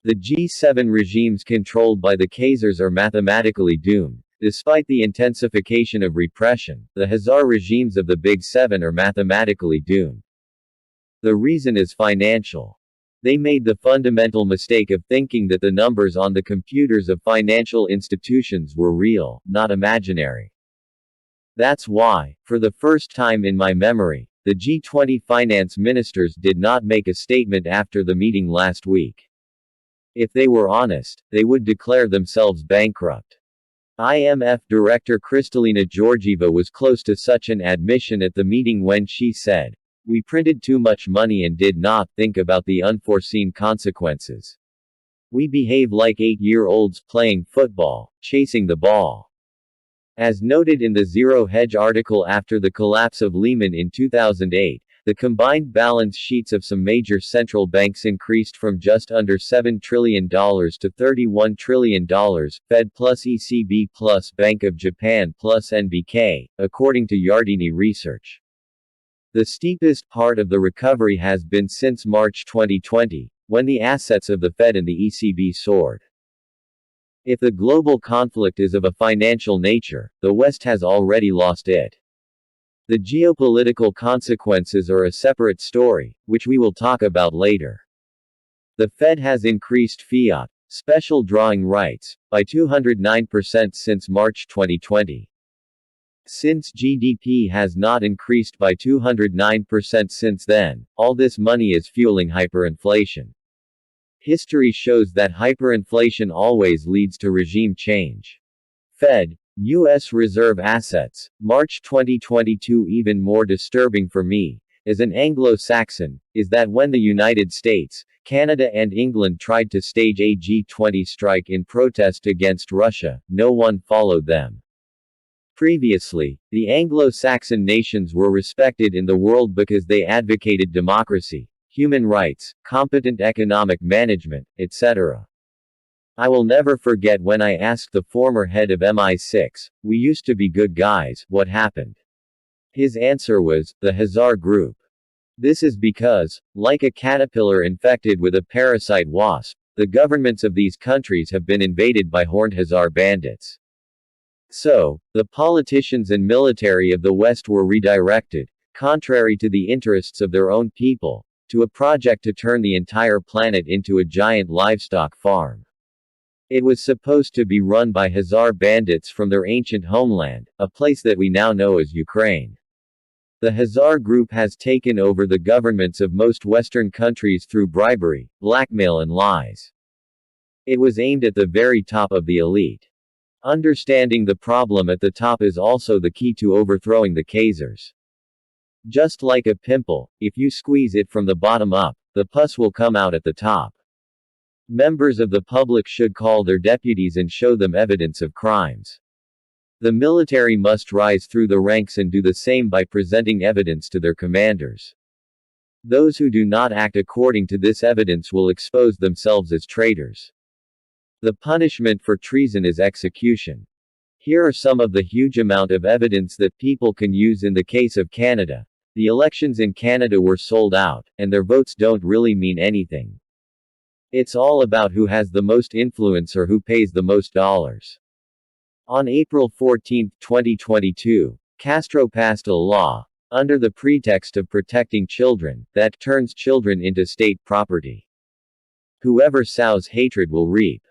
The G7 regimes controlled by the Khazars are mathematically doomed. Despite the intensification of repression, the Khazar regimes of the Big Seven are mathematically doomed. The reason is financial. They made the fundamental mistake of thinking that the numbers on the computers of financial institutions were real, not imaginary. That's why, for the first time in my memory, the G20 finance ministers did not make a statement after the meeting last week. If they were honest, they would declare themselves bankrupt. IMF Director Kristalina Georgieva was close to such an admission at the meeting when she said, "We printed too much money and did not think about the unforeseen consequences. We behave like 8-year-olds playing football, chasing the ball." As noted in the Zero Hedge article after the collapse of Lehman in 2008, the combined balance sheets of some major central banks increased from just under $7 trillion to $31 trillion, Fed plus ECB plus Bank of Japan plus NBK, according to Yardeni Research. The steepest part of the recovery has been since March 2020, when the assets of the Fed and the ECB soared. If the global conflict is of a financial nature, the West has already lost it. The geopolitical consequences are a separate story, which we will talk about later. The Fed has increased fiat, special drawing rights, by 209% since March 2020. Since GDP has not increased by 209% since then, all this money is fueling hyperinflation. History shows that hyperinflation always leads to regime change. Fed, U.S. Reserve Assets, March 2022. Even more disturbing for me, as an Anglo-Saxon, is that when the United States, Canada and England tried to stage a G20 strike in protest against Russia, no one followed them. Previously, the Anglo-Saxon nations were respected in the world because they advocated democracy, human rights, competent economic management, etc. I will never forget when I asked the former head of MI6, "We used to be good guys, what happened?" His answer was, "The Khazar Group." This is because, like a caterpillar infected with a parasite wasp, the governments of these countries have been invaded by horned Khazar bandits. So, the politicians and military of the West were redirected, contrary to the interests of their own people, to a project to turn the entire planet into a giant livestock farm. It was supposed to be run by Khazar bandits from their ancient homeland, a place that we now know as Ukraine. The Khazar Group has taken over the governments of most Western countries through bribery, blackmail and lies. It was aimed at the very top of the elite. Understanding the problem at the top is also the key to overthrowing the Khazars. Just like a pimple, if you squeeze it from the bottom up, the pus will come out at the top. Members of the public should call their deputies and show them evidence of crimes. The military must rise through the ranks and do the same by presenting evidence to their commanders. Those who do not act according to this evidence will expose themselves as traitors. The punishment for treason is execution. Here are some of the huge amount of evidence that people can use in the case of Canada. The elections in Canada were sold out, and their votes don't really mean anything. It's all about who has the most influence or who pays the most dollars. On April 14, 2022, Castro passed a law, under the pretext of protecting children, that turns children into state property. Whoever sows hatred will reap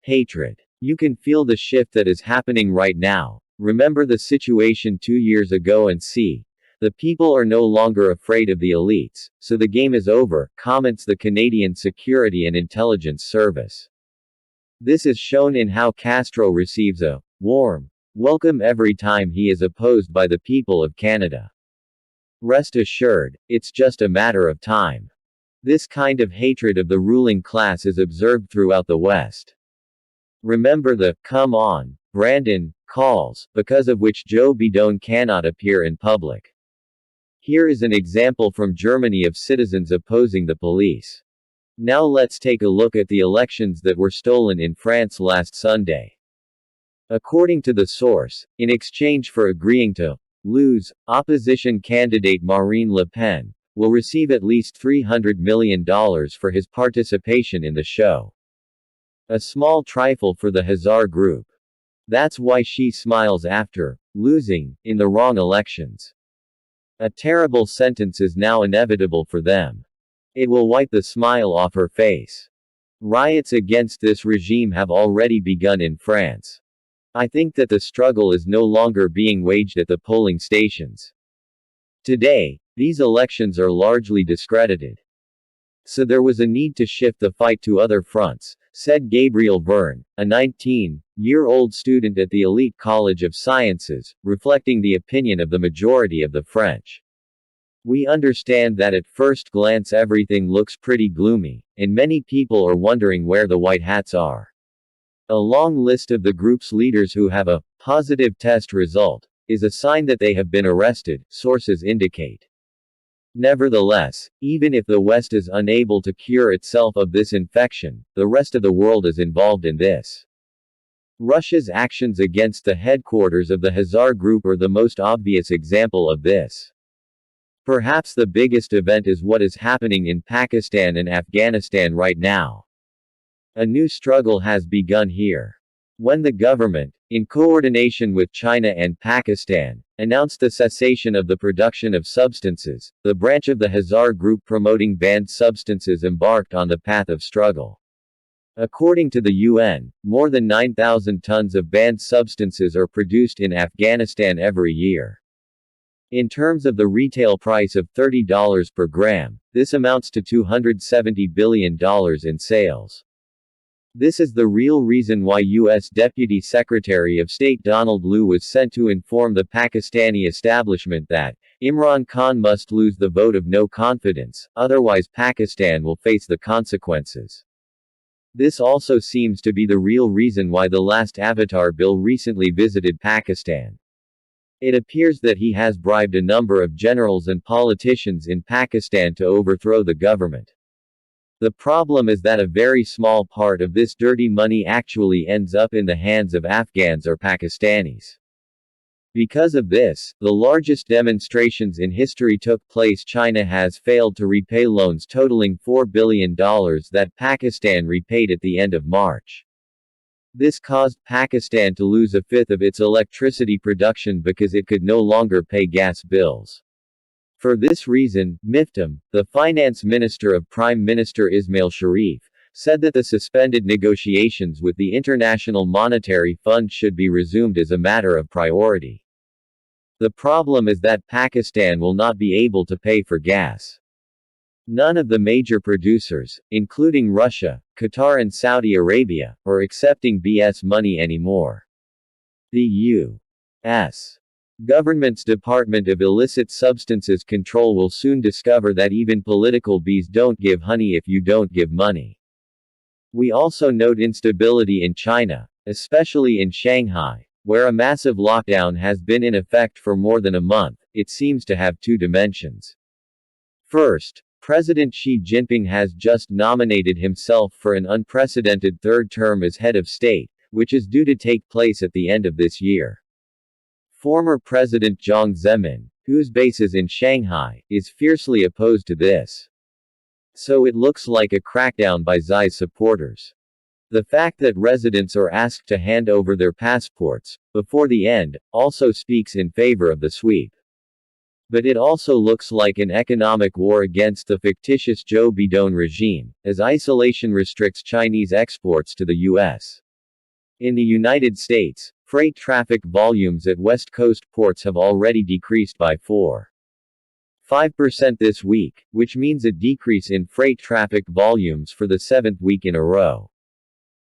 hatred. You can feel the shift that is happening right now. Remember the situation 2 years ago and see. The people are no longer afraid of the elites, so the game is over, comments the Canadian Security and Intelligence Service. This is shown in how Castro receives a warm welcome every time he is opposed by the people of Canada. Rest assured, it's just a matter of time. This kind of hatred of the ruling class is observed throughout the West. Remember the "come on, Brandon" calls, because of which Joe Biden cannot appear in public. Here is an example from Germany of citizens opposing the police. Now let's take a look at the elections that were stolen in France last Sunday. According to the source, in exchange for agreeing to lose, opposition candidate Marine Le Pen, will receive at least $300 million for his participation in the show. A small trifle for the Hazar Group. That's why she smiles after losing in the wrong elections. A terrible sentence is now inevitable for them. It will wipe the smile off her face. Riots against this regime have already begun in France. I think that the struggle is no longer being waged at the polling stations. Today, these elections are largely discredited. So there was a need to shift the fight to other fronts, said Gabriel Verne, a 19-year-old student at the elite College of Sciences, reflecting the opinion of the majority of the French. We understand that at first glance everything looks pretty gloomy, and many people are wondering where the white hats are. A long list of the group's leaders who have a positive test result is a sign that they have been arrested, sources indicate. Nevertheless, even if the West is unable to cure itself of this infection, the rest of the world is involved in this. Russia's actions against the headquarters of the Hazar Group are the most obvious example of this. Perhaps the biggest event is what is happening in Pakistan and Afghanistan right now. A new struggle has begun here. When the government, in coordination with China and Pakistan, announced the cessation of the production of substances, the branch of the Hazar Group promoting banned substances embarked on the path of struggle. According to the UN, more than 9,000 tons of banned substances are produced in Afghanistan every year. In terms of the retail price of $30 per gram, this amounts to $270 billion in sales. This is the real reason why U.S. Deputy Secretary of State Donald Lu was sent to inform the Pakistani establishment that Imran Khan must lose the vote of no confidence, otherwise Pakistan will face the consequences. This also seems to be the real reason why the last Avatar bill recently visited Pakistan. It appears that he has bribed a number of generals and politicians in Pakistan to overthrow the government. The problem is that a very small part of this dirty money actually ends up in the hands of Afghans or Pakistanis. Because of this, the largest demonstrations in history took place. China has failed to repay loans totaling $4 billion that Pakistan repaid at the end of March. This caused Pakistan to lose a fifth of its electricity production because it could no longer pay gas bills. For this reason, Miftam, the finance minister of Prime Minister Ismail Sharif, said that the suspended negotiations with the International Monetary Fund should be resumed as a matter of priority. The problem is that Pakistan will not be able to pay for gas. None of the major producers, including Russia, Qatar and Saudi Arabia, are accepting BS money anymore. The U.S. government's Department of Illicit Substances Control will soon discover that even political bees don't give honey if you don't give money. We also note instability in China, especially in Shanghai, where a massive lockdown has been in effect for more than a month. It seems to have two dimensions. First, President Xi Jinping has just nominated himself for an unprecedented third term as head of state, which is due to take place at the end of this year. Former President Jiang Zemin, whose base is in Shanghai, is fiercely opposed to this. So it looks like a crackdown by Xi's supporters. The fact that residents are asked to hand over their passports before the end also speaks in favor of the sweep. But it also looks like an economic war against the fictitious Joe Biden regime, as isolation restricts Chinese exports to the U.S. In the United States, freight traffic volumes at West Coast ports have already decreased by 4.5% this week, which means a decrease in freight traffic volumes for the 7th week in a row.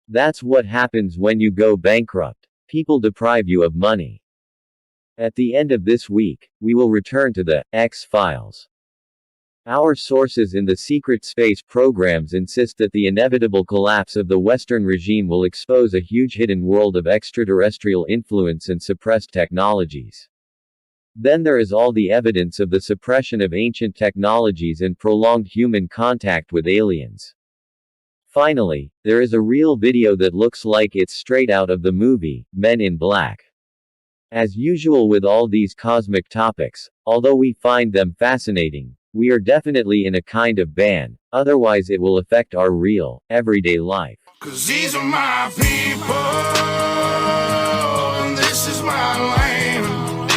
That's what happens when you go bankrupt. People deprive you of money. At the end of this week, we will return to the X-Files. Our sources in the secret space programs insist that the inevitable collapse of the Western regime will expose a huge hidden world of extraterrestrial influence and suppressed technologies. Then there is all the evidence of the suppression of ancient technologies and prolonged human contact with aliens. Finally, there is a real video that looks like it's straight out of the movie, Men in Black. As usual with all these cosmic topics, although we find them fascinating, We are definitely in a kind of ban, otherwise it will affect our real, everyday life. 'Cause these are my people, and this is my land.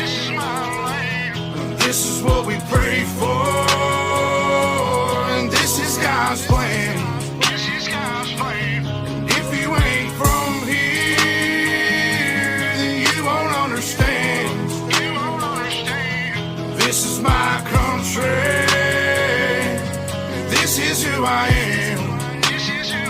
This is what we pray for, and this is God's plan. And if you ain't from here, then you won't understand. This is my country, and this is who I am.